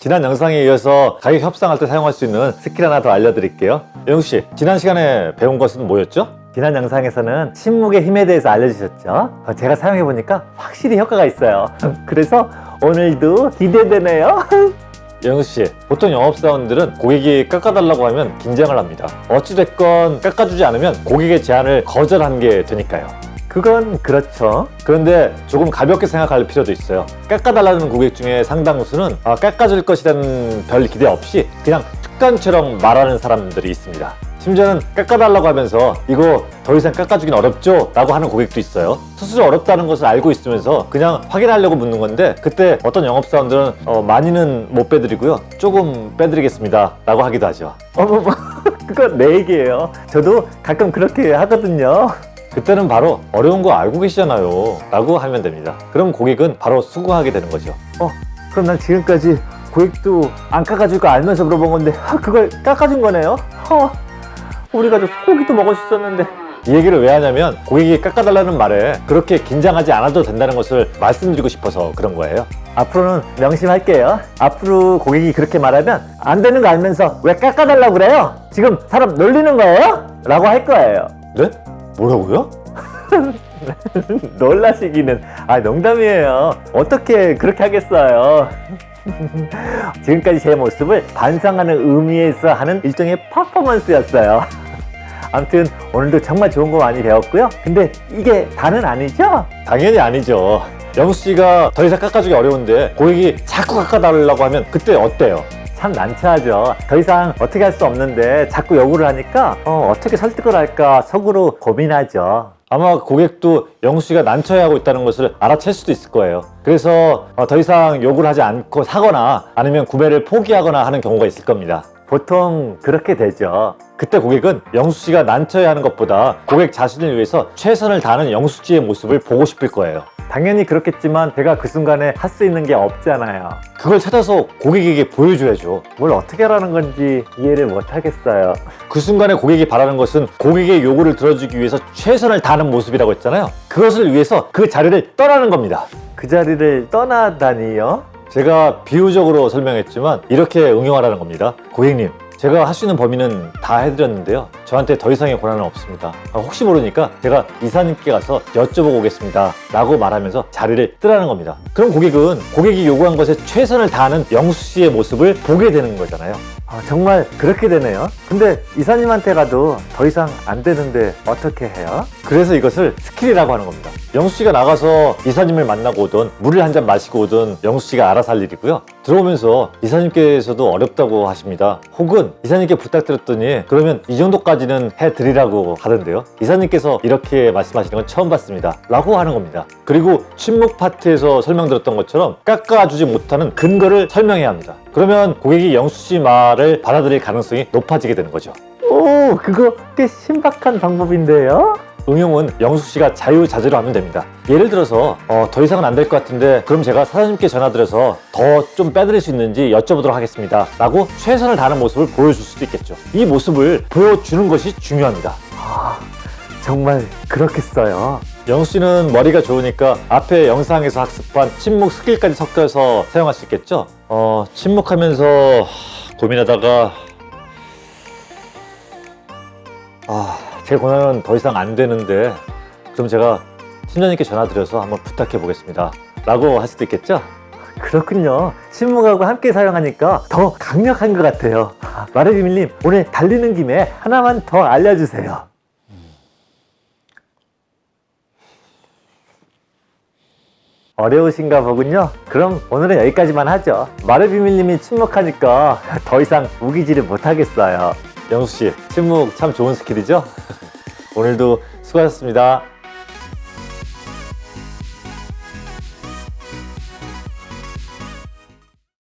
지난 영상에 이어서 가격 협상할 때 사용할 수 있는 스킬 하나 더 알려드릴게요. 영수씨, 지난 시간에 배운 것은 뭐였죠? 지난 영상에서는 침묵의 힘에 대해서 알려주셨죠? 제가 사용해보니까 확실히 효과가 있어요. 그래서 오늘도 기대되네요. 영수씨, 보통 영업사원들은 고객이 깎아달라고 하면 긴장을 합니다. 어찌됐건 깎아주지 않으면 고객의 제안을 거절한 게 되니까요. 그건 그렇죠. 그런데 조금 가볍게 생각할 필요도 있어요. 깎아달라는 고객 중에 상당수는 깎아줄 것이라는 별 기대 없이 그냥 특권처럼 말하는 사람들이 있습니다. 심지어는 깎아달라고 하면서 이거 더 이상 깎아주긴 어렵죠? 라고 하는 고객도 있어요. 스스로 어렵다는 것을 알고 있으면서 그냥 확인하려고 묻는 건데, 그때 어떤 영업사원들은 많이는 못 빼드리고요, 조금 빼드리겠습니다 라고 하기도 하죠. 어머머, 그건 내 얘기예요. 저도 가끔 그렇게 하거든요. 그때는 바로 어려운 거 알고 계시잖아요 라고 하면 됩니다. 그럼 고객은 바로 수긍하게 되는 거죠. 그럼 난 지금까지 고객도 안 깎아줄 거 알면서 물어본 건데 그걸 깎아준 거네요? 우리가 저 소고기도 먹을 수 있었는데. 이 얘기를 왜 하냐면, 고객이 깎아달라는 말에 그렇게 긴장하지 않아도 된다는 것을 말씀드리고 싶어서 그런 거예요. 앞으로는 명심할게요. 앞으로 고객이 그렇게 말하면 안 되는 거 알면서 왜 깎아달라고 그래요? 지금 사람 놀리는 거예요? 라고 할 거예요. 네? 뭐라고요? 놀라시기는. 농담이에요. 어떻게 그렇게 하겠어요. 지금까지 제 모습을 반성하는 의미에서 하는 일종의 퍼포먼스였어요. 아무튼 오늘도 정말 좋은 거 많이 배웠고요. 근데 이게 다는 아니죠? 당연히 아니죠. 영수씨가 더 이상 깎아주기 어려운데 고객이 자꾸 깎아달라고 하면 그때 어때요? 참 난처하죠. 더 이상 어떻게 할 수 없는데 자꾸 요구를 하니까 어떻게 설득을 할까 속으로 고민하죠. 아마 고객도 영수씨가 난처해하고 있다는 것을 알아챌 수도 있을 거예요. 그래서 더 이상 요구를 하지 않고 사거나 아니면 구매를 포기하거나 하는 경우가 있을 겁니다. 보통 그렇게 되죠. 그때 고객은 영수씨가 난처해하는 것보다 고객 자신을 위해서 최선을 다하는 영수씨의 모습을 보고 싶을 거예요. 당연히 그렇겠지만 제가 그 순간에 할 수 있는 게 없잖아요. 그걸 찾아서 고객에게 보여줘야죠. 뭘 어떻게 하라는 건지 이해를 못 하겠어요. 그 순간에 고객이 바라는 것은 고객의 요구를 들어주기 위해서 최선을 다하는 모습이라고 했잖아요. 그것을 위해서 그 자리를 떠나는 겁니다. 그 자리를 떠나다니요? 제가 비유적으로 설명했지만 이렇게 응용하라는 겁니다. 고객님, 제가 할 수 있는 범위는 다 해드렸는데요, 저한테 더 이상의 권한은 없습니다. 혹시 모르니까 제가 이사님께 가서 여쭤보고 오겠습니다 라고 말하면서 자리를 뜨라는 겁니다. 그럼 고객은 고객이 요구한 것에 최선을 다하는 영수씨의 모습을 보게 되는 거잖아요. 정말 그렇게 되네요. 근데 이사님한테 가도 더 이상 안 되는데 어떻게 해요? 그래서 이것을 스킬이라고 하는 겁니다. 영수씨가 나가서 이사님을 만나고 오든 물을 한 잔 마시고 오든 영수씨가 알아서 할 일이고요, 들어오면서 이사님께서도 어렵다고 하십니다. 혹은 이사님께 부탁드렸더니 그러면 이 정도까지는 해드리라고 하던데요, 이사님께서 이렇게 말씀하시는 건 처음 봤습니다 라고 하는 겁니다. 그리고 침묵 파트에서 설명드렸던 것처럼 깎아주지 못하는 근거를 설명해야 합니다. 그러면 고객이 영수씨 말을 받아들일 가능성이 높아지게 되는 거죠. 오, 그거 꽤 신박한 방법인데요? 응용은 영수씨가 자유자재로 하면 됩니다. 예를 들어서 더 이상은 안 될 것 같은데 그럼 제가 사장님께 전화드려서 더 좀 빼드릴 수 있는지 여쭤보도록 하겠습니다 라고 최선을 다하는 모습을 보여줄 수도 있겠죠. 이 모습을 보여주는 것이 중요합니다. 정말 그렇겠어요. 영수씨는 머리가 좋으니까 앞에 영상에서 학습한 침묵 스킬까지 섞여서 사용할 수 있겠죠. 침묵하면서 고민하다가 제 권한은 더 이상 안 되는데 그럼 제가 팀장님께 전화드려서 한번 부탁해 보겠습니다 라고 할 수도 있겠죠. 그렇군요. 침묵하고 함께 사용하니까 더 강력한 것 같아요. 말의 비밀님, 오늘 달리는 김에 하나만 더 알려주세요. 어려우신가 보군요. 그럼 오늘은 여기까지만 하죠. 말의 비밀님이 침묵하니까 더 이상 우기지를 못하겠어요. 영수씨, 침묵 참 좋은 스킬이죠? 오늘도 수고하셨습니다.